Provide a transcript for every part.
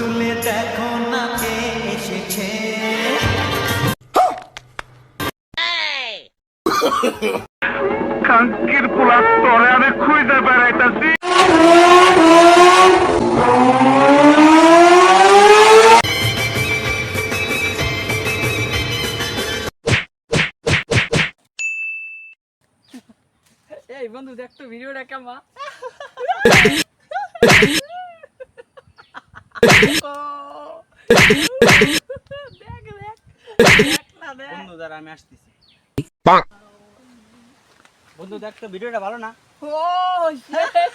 খুলে দেখো না কে এসেছে। কাঙ্কির পোলা তরে আমি খুঁজে বেড়াইতাছি। এই বন্ধু দেখ তো ভিডিওটা কেমন দেখ দেখ দেখ না দেখ বন্ধু দাঁড়া আমি আসতেছি। বন্ধু দেখ তো ভিডিওটা ভালো না? ও shit!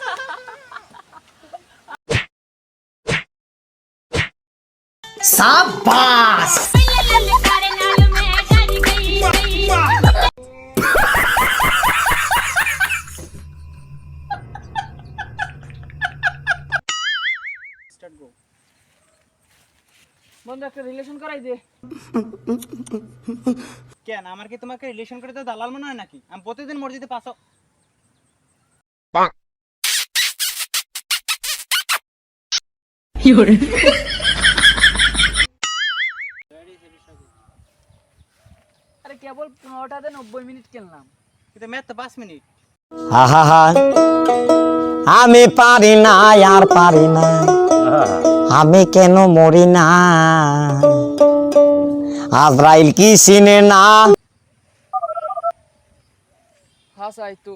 সাবাস। স্টার্ট গো। বন্ধু একটা রিলেশন করাই দে। কেন আমার কি তোমাকে রিলেশন করে তো দালাল মনে হয় নাকি? আমি প্রতিদিন মসজিদে পাঁচ আরে কেবল 15টাতে 90 মিনিট খেললাম। কিন্তু ম্যাথ তো 5 মিনিট। আহা, আমি পারি না আর পারি না, আমি কেন মরি না, আজরাইল কি চিনে না। হাসাই তো